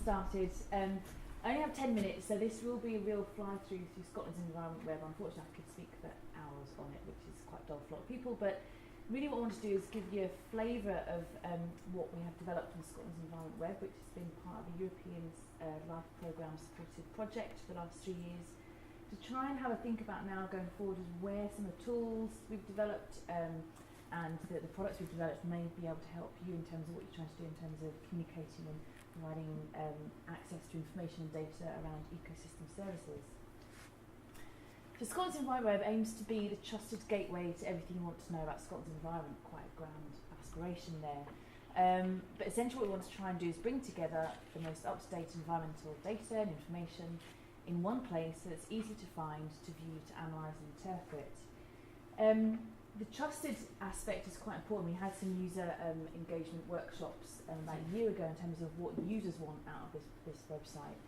started. I only have 10 minutes, so this will be a real fly-through through Scotland's Environment Web. Unfortunately, I could speak for hours on it, which is quite dull for a lot of people, but really what I want to do is give you a flavour of what we have developed in Scotland's Environment Web, which has been part of the European Life Programme supported project for the last 3 years, to try and have a think about now going forward as where some of the tools we've developed and the products we've developed may be able to help you in terms of what you're trying to do in terms of communicating and providing access to information and data around ecosystem services. So Scotland's Environment Web aims to be the trusted gateway to everything you want to know about Scotland's environment. Quite a grand aspiration there. But essentially what we want to try and do is bring together the most up-to-date environmental data and information in one place so it's easy to find, to view, to analyse and interpret. The trusted aspect is quite important. We had some user engagement workshops about a year ago in terms of what users want out of this website.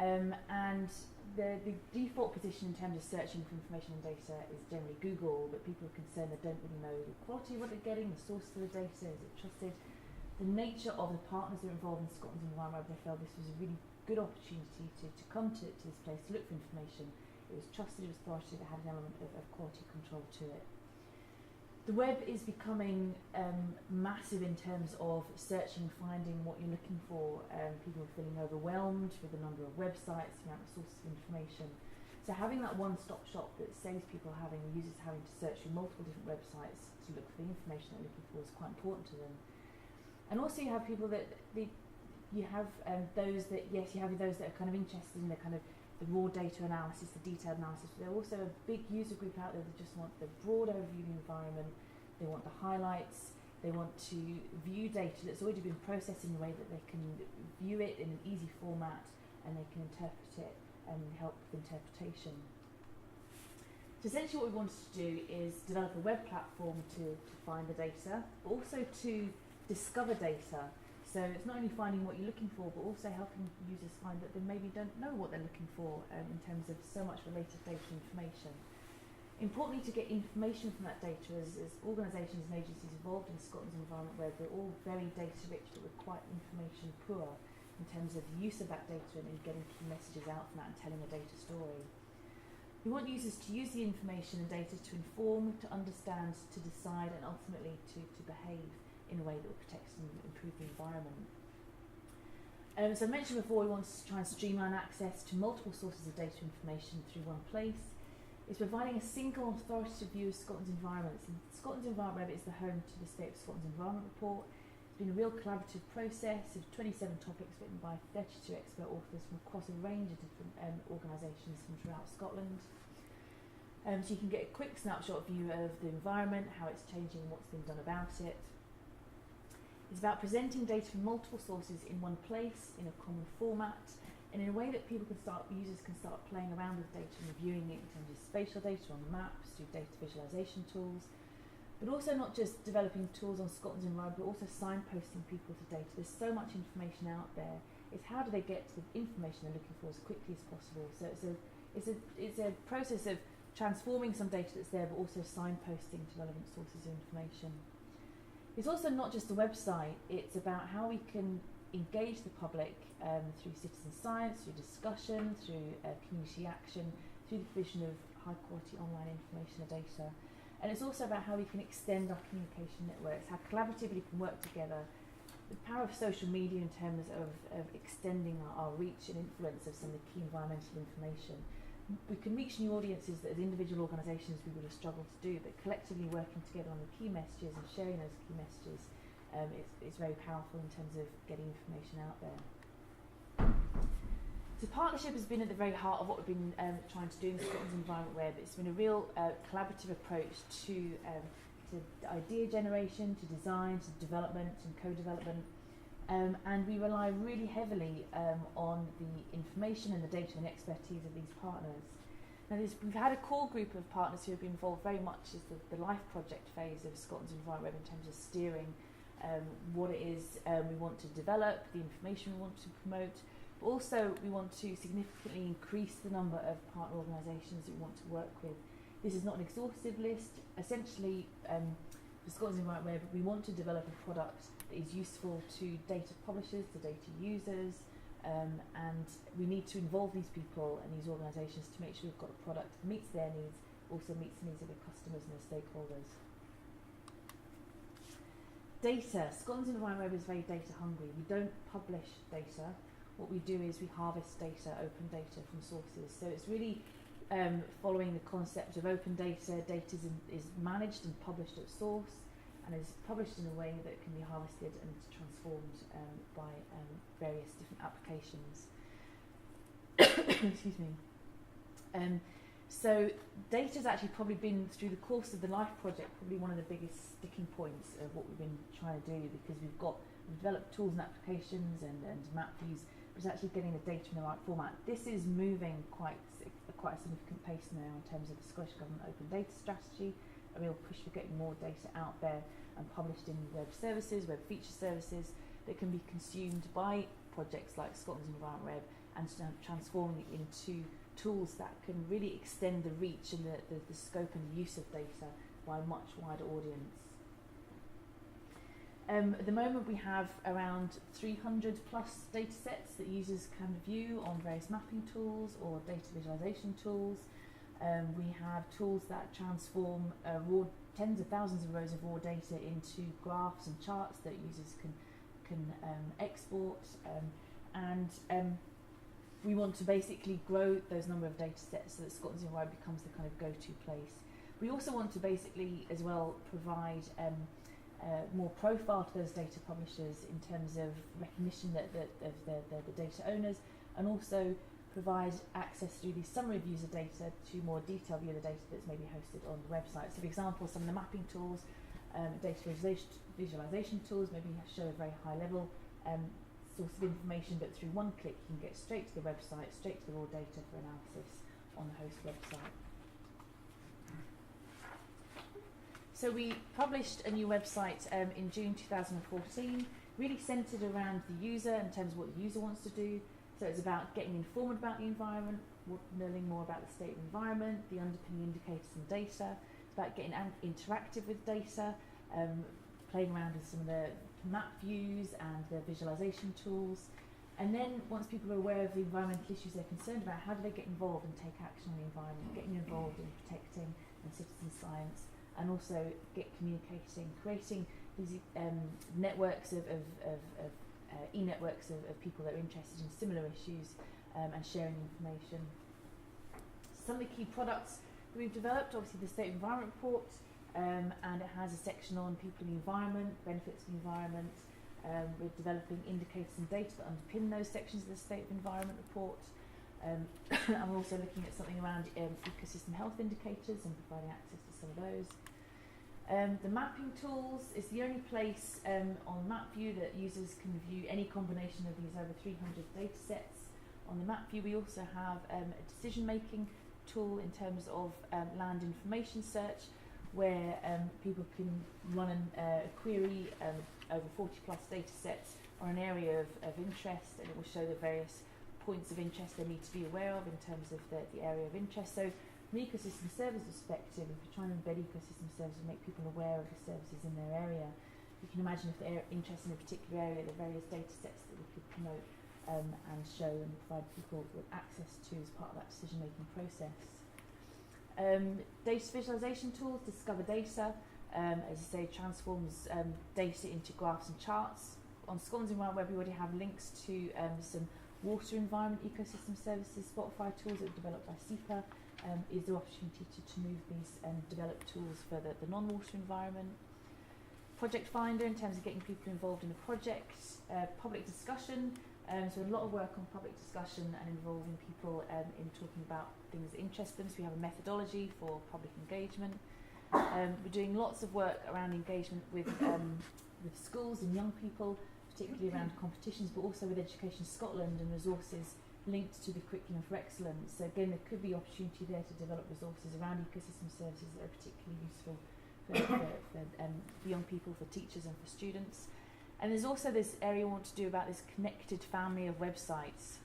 And the default position in terms of searching for information and data is generally Google, but people are concerned they don't really know the quality of what they're getting, the source of the data, is it trusted? The nature of the partners that are involved in Scotland's Environment Web, they felt this was a really good opportunity to come to this place to look for information. It was trusted, it was authoritative, it had an element of quality control to it. The web is becoming massive in terms of searching, finding what you're looking for. People are feeling overwhelmed with the number of websites, the amount of sources of information. So having that one-stop shop that saves people users having to search through multiple different websites to look for the information they're looking for is quite important to them. And also you have people that you have those that are kind of interested in the kind of the raw data analysis, the detailed analysis. But there are also a big user group out there that just want the broad overview of the environment. They want the highlights. They want to view data that's already been processed in a way that they can view it in an easy format and they can interpret it and help with interpretation. So essentially what we wanted to do is develop a web platform to find the data, but also to discover data. So it's not only finding what you're looking for, but also helping users find that they maybe don't know what they're looking for in terms of so much related data and information. Importantly, to get information from that data as organisations and agencies involved in Scotland's Environment Web, they're all very data rich but we're quite information poor in terms of the use of that data and getting key messages out from that and telling a data story. We want users to use the information and data to inform, to understand, to decide and ultimately to behave in a way that will protect and improve the environment. So I mentioned before we want to try and streamline access to multiple sources of data information through one place. It's providing a single authoritative view of Scotland's environments. And Scotland's Environment Web is the home to the State of Scotland's Environment Report. It's been a real collaborative process of 27 topics written by 32 expert authors from across a range of different organisations from throughout Scotland. So you can get a quick snapshot view of the environment, how it's changing, what's been done about it. It's about presenting data from multiple sources in one place, in a common format, and in a way that users can start playing around with data and reviewing it in terms of spatial data on maps, through data visualization tools, but also not just developing tools on Scotland's environment, but also signposting people to data. There's so much information out there. It's how do they get to the information they're looking for as quickly as possible. So it's a process of transforming some data that's there, but also signposting to relevant sources of information. It's also not just a website, it's about how we can engage the public through citizen science, through discussion, through community action, through the provision of high quality online information and data. And it's also about how we can extend our communication networks, how collaboratively we can work together. The power of social media in terms of extending our reach and influence of some of the key environmental information. We can reach new audiences that as individual organisations we would have struggled to do, but collectively working together on the key messages and sharing those key messages it's very powerful in terms of getting information out there. So partnership has been at the very heart of what we've been trying to do in Scotland's Environment Web. It's been a real collaborative approach to idea generation, to design, to development and co-development. And we rely really heavily on the information and the data and expertise of these partners. Now we've had a core group of partners who have been involved very much as the life project phase of Scotland's Environment Web in terms of steering what it is we want to develop, the information we want to promote, but also we want to significantly increase the number of partner organisations that we want to work with. This is not an exhaustive list. Essentially, for Scotland's Environment Web, we want to develop a product that is useful to data publishers, to data users, and we need to involve these people and these organisations to make sure we've got a product that meets their needs, also meets the needs of their customers and their stakeholders. Data. Scotland's Environment Web is very data hungry. We don't publish data. What we do is we harvest data, open data from sources. So it's really following the concept of open data. Data is managed and published at source and is published in a way that can be harvested and transformed by various different applications. Excuse me. So data's actually probably been, through the course of the LIFE project, probably one of the biggest sticking points of what we've been trying to do, because we've developed tools and applications and map views, but it's actually getting the data in the right format. This is moving quite a significant pace now in terms of the Scottish Government Open Data Strategy, a real push for getting more data out there and published in web services, web feature services that can be consumed by projects like Scotland's Environment Web and transforming it into tools that can really extend the reach and the scope and use of data by a much wider audience. At the moment we have around 300 plus data sets that users can view on various mapping tools or data visualization tools. We have tools that transform tens of thousands of rows of raw data into graphs and charts that users can export, and we want to basically grow those number of data sets so that Scotland's Environment becomes the kind of go-to place. We also want to basically as well provide more profile to those data publishers in terms of recognition of the data owners, and also provide access through the summary of user data to more detailed view of the data that's maybe hosted on the website. So for example, some of the mapping tools, data visualization tools maybe show a very high level source of information, but through one click you can get straight to the website, straight to the raw data for analysis on the host website. So we published a new website in June 2014, really centred around the user in terms of what the user wants to do. So it's about getting informed about the environment, learning more about the state of the environment, the underpinning indicators and data. It's about getting interactive with data, playing around with some of the map views and the visualization tools. And then once people are aware of the environmental issues they're concerned about, how do they get involved and take action on the environment, getting involved in protecting and citizen science, and also get communicating, creating these networks of e-networks of people that are interested in similar issues and sharing information. Some of the key products that we've developed, obviously the State of Environment Report, and it has a section on people in the environment, benefits of the environment. We're developing indicators and data that underpin those sections of the State of Environment Report. And we're also looking at something around ecosystem health indicators and providing access to some of those. The mapping tools is the only place on MapView that users can view any combination of these over 300 data sets. On the MapView we also have a decision-making tool in terms of land information search, where people can run a query over 40 plus data sets on an area of interest, and it will show the various points of interest they need to be aware of in terms of the area of interest. So from an ecosystem service perspective, if we're trying to embed ecosystem services and make people aware of the services in their area, you can imagine if they're interested in a particular area, the various data sets that we could promote and show and provide people with access to as part of that decision-making process. Data visualization tools, Discover Data, as I say, transforms data into graphs and charts. On Scotland's Environment Web we already have links to some water environment ecosystem services, Spotify tools that were developed by SEPA. Is there opportunity to move these developed tools for the non-water environment. Project Finder in terms of getting people involved in the project. Public discussion, so a lot of work on public discussion and involving people in talking about things that interest them. So we have a methodology for public engagement. We're doing lots of work around engagement with schools and young people, particularly around competitions, but also with Education Scotland and resources linked to the Curriculum for Excellence. So again, there could be opportunity there to develop resources around ecosystem services that are particularly useful for young people, for teachers and for students. And there's also this area we want to do about this connected family of websites.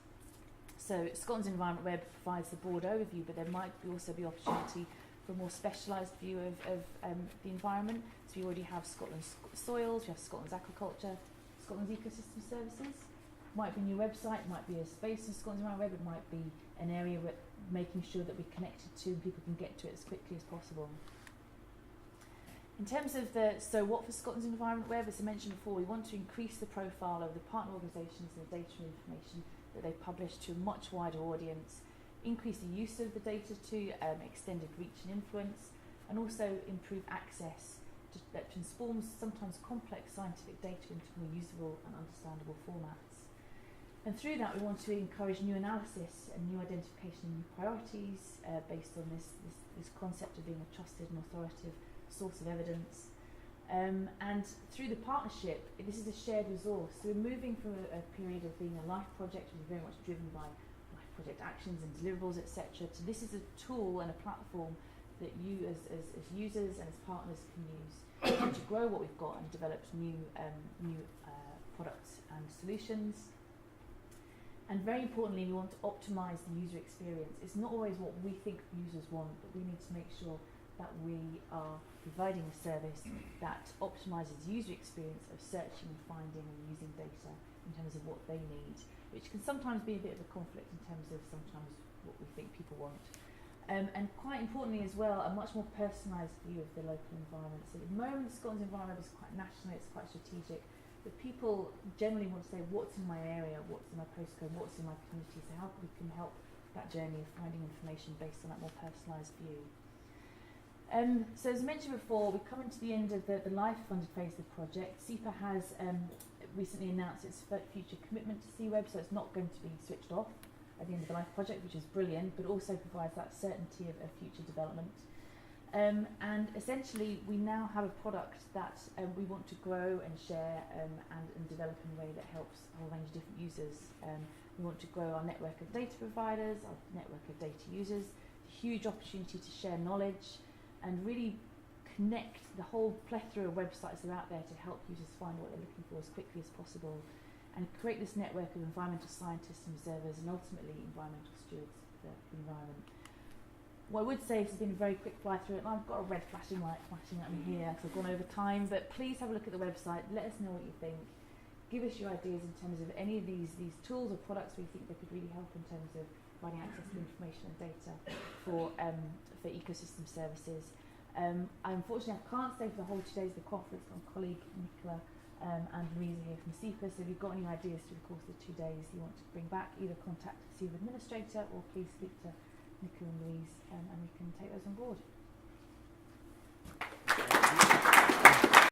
So Scotland's Environment Web provides the broad overview, but there might also be opportunity for a more specialised view of the environment. So we already have Scotland's soils, we have Scotland's aquaculture, Scotland's ecosystem services. Might be a new website, might be a space in Scotland's Environment Web, it might be an area where making sure that we're connected to and people can get to it as quickly as possible. In terms of the so what for Scotland's Environment Web, as I mentioned before, we want to increase the profile of the partner organisations and the data and information that they publish to a much wider audience, increase the use of the data to extended reach and influence, and also improve access that transforms sometimes complex scientific data into more usable and understandable formats. And through that, we want to encourage new analysis and new identification of new priorities based on this concept of being a trusted and authoritative source of evidence. And through the partnership, this is a shared resource. So we're moving from a period of being a life project, which is very much driven by life project actions and deliverables, etc., to this is a tool and a platform that you as users and as partners can use to grow what we've got and develop new products and solutions. And very importantly, we want to optimise the user experience. It's not always what we think users want, but we need to make sure that we are providing a service that optimises user experience of searching and finding and using data in terms of what they need, which can sometimes be a bit of a conflict in terms of sometimes what we think people want. And quite importantly as well, a much more personalised view of the local environment. So at the moment, Scotland's environment is quite national, it's quite strategic, but people generally want to say what's in my area, what's in my postcode, what's in my community, so how we can help that journey of finding information based on that more personalised view. So as I mentioned before, we're coming to the end of the life-funded phase of the project. SEPA has recently announced its future commitment to C-Web, so it's not going to be switched off at the end of the life project, which is brilliant, but also provides that certainty of future development. And essentially, we now have a product that we want to grow and share and develop in a way that helps a whole range of different users. We want to grow our network of data providers, our network of data users, a huge opportunity to share knowledge and really connect the whole plethora of websites that are out there to help users find what they're looking for as quickly as possible, and create this network of environmental scientists and observers and ultimately environmental stewards of the environment. What I would say is it's been a very quick fly through it, and I've got a red flashing light flashing at me here because I've gone over time, but please have a look at the website, let us know what you think, give us your ideas in terms of any of these tools or products where you think they could really help in terms of providing access to information and data for ecosystem services. Unfortunately, I can't stay for the whole 2 days of the conference. My colleague Nicola and Louise are here from SEPA, so if you've got any ideas through the course of the 2 days you want to bring back, either contact the SEPA administrator or please speak to Nicola and Louise and we can take those on board.